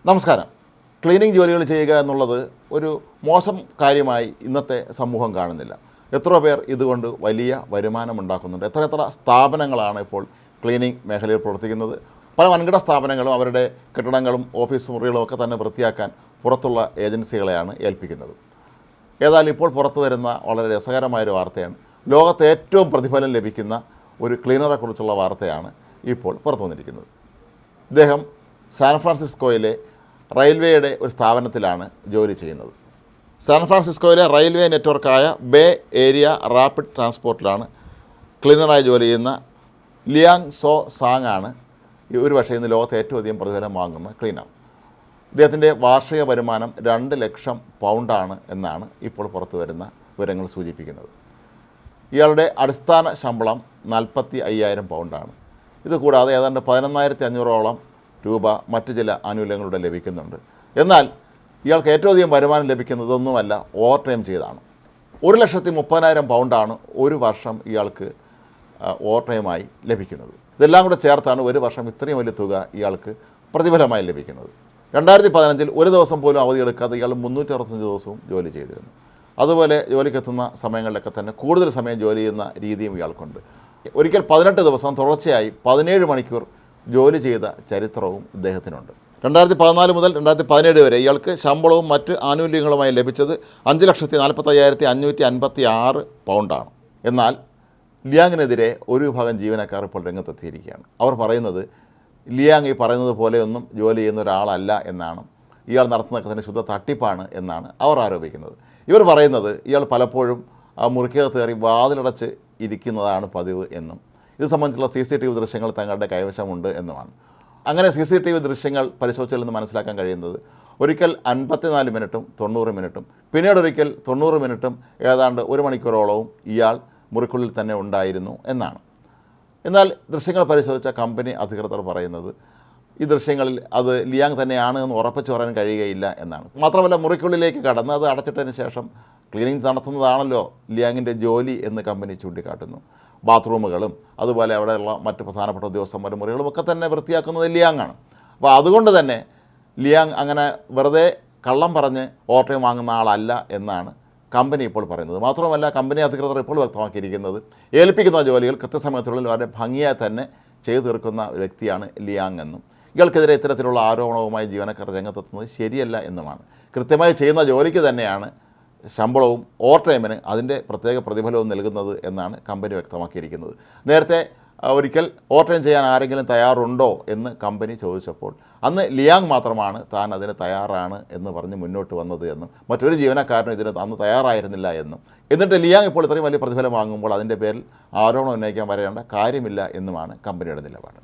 നമസ്കാരം. ക്ലീനിങ് ജോലികൾ ചെയ്യുക എന്നുള്ളത് ഒരു മോശം കാര്യമായി ഇന്നത്തെ സമൂഹം കാണുന്നില്ല. എത്ര പേർ ഇതുകൊണ്ട് വലിയ വരുമാനം ഉണ്ടാക്കുന്നുണ്ട്. എത്ര സ്ഥാപനങ്ങളാണ് ഇപ്പോൾ ക്ലീനിങ് മേഖലയിൽ പ്രവർത്തിക്കുന്നത്. പല വൻകിട സ്ഥാപനങ്ങളും അവരുടെ കെട്ടിടങ്ങളും ഓഫീസ് മുറികളും ഒക്കെ തന്നെ വൃത്തിയാക്കാൻ പുറത്തുള്ള ഏജൻസികളെയാണ് ഏൽപ്പിക്കുന്നത്. ഏതായാലും ഇപ്പോൾ പുറത്തു വരുന്ന വളരെ രസകരമായൊരു വാർത്തയാണ്. ലോകത്തെ ഏറ്റവും പ്രതിഫലം ലഭിക്കുന്ന ഒരു ക്ലീനറെക്കുറിച്ചുള്ള വാർത്തയാണ് ഇപ്പോൾ പുറത്തു വന്നിരിക്കുന്നത്. ഇദ്ദേഹം സാൻ ഫ്രാൻസിസ്കോയിലെ റെയിൽവേയുടെ ഒരു സ്ഥാപനത്തിലാണ് ജോലി ചെയ്യുന്നത്. സാൻ ഫ്രാൻസിസ്കോയിലെ റെയിൽവേ നെറ്റ്വർക്കായ ബേ ഏരിയ റാപ്പിഡ് ട്രാൻസ്പോർട്ടിലാണ് ക്ലീനറായി ജോലി ചെയ്യുന്ന ലിയാങ് സോ സാങ് ആണ് ഒരു പക്ഷേ ഇന്ന് ലോകത്തെ ഏറ്റവും അധികം പ്രതിഫലം വാങ്ങുന്ന ക്ലീനർ. ഇദ്ദേഹത്തിൻ്റെ വാർഷിക വരുമാനം 2 ലക്ഷം പൗണ്ടാണ് എന്നാണ് ഇപ്പോൾ പുറത്തു വരുന്ന വിവരങ്ങൾ സൂചിപ്പിക്കുന്നത്. ഇയാളുടെ അടിസ്ഥാന ശമ്പളം 45,000 പൗണ്ടാണ്. ഇതുകൂടാതെ ഏതാണ്ട് 11,500ഓളം രൂപ മറ്റ് ചില ആനുകൂല്യങ്ങളുടെ ലഭിക്കുന്നുണ്ട്. എന്നാൽ ഇയാൾക്ക് ഏറ്റവും അധികം വരുമാനം ലഭിക്കുന്നതൊന്നുമല്ല, ഓവർ ടൈം ചെയ്താണ്. 1,30,000 പൗണ്ടാണ് ഒരു വർഷം ഇയാൾക്ക് ഓവർ ടൈമായി ലഭിക്കുന്നത്. ഇതെല്ലാം കൂടെ ചേർത്താണ് ഒരു വർഷം ഇത്രയും വലിയ തുക ഇയാൾക്ക് പ്രതിഫലമായി ലഭിക്കുന്നത്. 2015 ഒരു ദിവസം പോലും അവധിയെടുക്കാതെ ഇയാൾ 365 ദിവസവും ജോലി ചെയ്തിരുന്നു. അതുപോലെ ജോലിക്കെത്തുന്ന സമയങ്ങളിലൊക്കെ തന്നെ കൂടുതൽ സമയം ജോലി ചെയ്യുന്ന രീതിയും ഇയാൾക്കുണ്ട്. ഒരിക്കൽ 18 ദിവസം തുടർച്ചയായി 17 മണിക്കൂർ ജോലി ചെയ്ത ചരിത്രവും ഇദ്ദേഹത്തിനുണ്ട്. 2014 മുതൽ 2017 വരെ ഇയാൾക്ക് ശമ്പളവും മറ്റ് ആനുകൂല്യങ്ങളുമായി ലഭിച്ചത് 5,45,556 പൗണ്ടാണ്. എന്നാൽ ലിയാങ്ങിനെതിരെ ഒരു വിഭാഗം ജീവനക്കാർ ഇപ്പോൾ രംഗത്തെത്തിയിരിക്കുകയാണ്. അവർ പറയുന്നത് ലിയാങ് ഈ പറയുന്നത് പോലെയൊന്നും ജോലി ചെയ്യുന്ന ഒരാളല്ല എന്നാണ്, ഇയാൾ നടത്തുന്നതൊക്കെ തന്നെ ശുദ്ധ തട്ടിപ്പാണ് എന്നാണ് അവർ ആരോപിക്കുന്നത്. ഇവർ പറയുന്നത് ഇയാൾ പലപ്പോഴും മുറിക്കകത്ത് കയറി വാതിലടച്ച് ഇരിക്കുന്നതാണ് പതിവ് എന്നും ഇത് സംബന്ധിച്ചുള്ള CCTV ദൃശ്യങ്ങൾ തങ്ങളുടെ കൈവശമുണ്ട് എന്നുമാണ്. അങ്ങനെ CCTV ദൃശ്യങ്ങൾ പരിശോധിച്ചാൽ നിന്ന് മനസ്സിലാക്കാൻ കഴിയുന്നത് ഒരിക്കൽ 54 മിനിറ്റും 90 മിനിറ്റും പിന്നീടൊരിക്കൽ 90 മിനിറ്റും ഏതാണ്ട് 1 മണിക്കൂറോളവും ഇയാൾ മുറിക്കുള്ളിൽ തന്നെ ഉണ്ടായിരുന്നു എന്നാണ്. എന്നാൽ ദൃശ്യങ്ങൾ പരിശോധിച്ച കമ്പനി അധികൃതർ പറയുന്നത് ഈ ദൃശ്യങ്ങളിൽ അത് ലിയാങ് തന്നെയാണ് എന്ന് ഉറപ്പിച്ച് പറയാൻ കഴിയുകയില്ല എന്നാണ്. മാത്രമല്ല മുറിക്കുള്ളിലേക്ക് കടന്ന് അത് അടച്ചിട്ടതിന് ശേഷം ക്ലീനിങ് നടത്തുന്നതാണല്ലോ ലിയാങ്ങിൻ്റെ ജോലി എന്ന് കമ്പനി ചൂണ്ടിക്കാട്ടുന്നു. ബാത്റൂമുകളും അതുപോലെ അവിടെയുള്ള മറ്റ് പ്രധാനപ്പെട്ട ഉദ്യോഗസ്ഥന്മാരുടെ മുറികളും ഒക്കെ തന്നെ വൃത്തിയാക്കുന്നത് ലിയാങ്ങാണ്. അപ്പോൾ അതുകൊണ്ട് തന്നെ ലിയാങ് അങ്ങനെ വെറുതെ കള്ളം പറഞ്ഞ് ഓവർ ടൈം വാങ്ങുന്ന ആളല്ല എന്നാണ് കമ്പനി ഇപ്പോൾ പറയുന്നത്. മാത്രമല്ല കമ്പനി അധികൃതർ ഇപ്പോൾ വ്യക്തമാക്കിയിരിക്കുന്നത് ഏൽപ്പിക്കുന്ന ജോലികൾ കൃത്യസമയത്തുള്ളിൽ വളരെ ഭംഗിയായി തന്നെ ചെയ്തു തീർക്കുന്ന ഒരു വ്യക്തിയാണ് ലിയാങ് എന്നും ഇയാൾക്കെതിരെ ഇത്തരത്തിലുള്ള ആരോപണവുമായി ജീവനക്കാർ രംഗത്തെത്തുന്നത് ശരിയല്ല എന്നുമാണ്. കൃത്യമായി ചെയ്യുന്ന ജോലിക്ക് തന്നെയാണ് ശമ്പളവും ഓവർ ടൈമിന് അതിൻ്റെ പ്രത്യേക പ്രതിഫലവും നൽകുന്നത് എന്നാണ് കമ്പനി വ്യക്തമാക്കിയിരിക്കുന്നത്. നേരത്തെ ഒരിക്കൽ ഓവർ ടൈം ചെയ്യാൻ ആരെങ്കിലും തയ്യാറുണ്ടോ എന്ന് കമ്പനി ചോദിച്ചപ്പോൾ അന്ന് ലിയാങ് മാത്രമാണ് താൻ അതിന് തയ്യാറാണ് എന്ന് പറഞ്ഞ് മുന്നോട്ട് വന്നത് എന്നും മറ്റൊരു ജീവനക്കാരനും ഇതിന് അന്ന് തയ്യാറായിരുന്നില്ല എന്നും എന്നിട്ട് ലിയാങ് ഇപ്പോൾ ഇത്രയും വലിയ പ്രതിഫലം വാങ്ങുമ്പോൾ അതിൻ്റെ പേരിൽ ആരോപണം ഉന്നയിക്കാൻ വരേണ്ട കാര്യമില്ല എന്നുമാണ് കമ്പനിയുടെ നിലപാട്.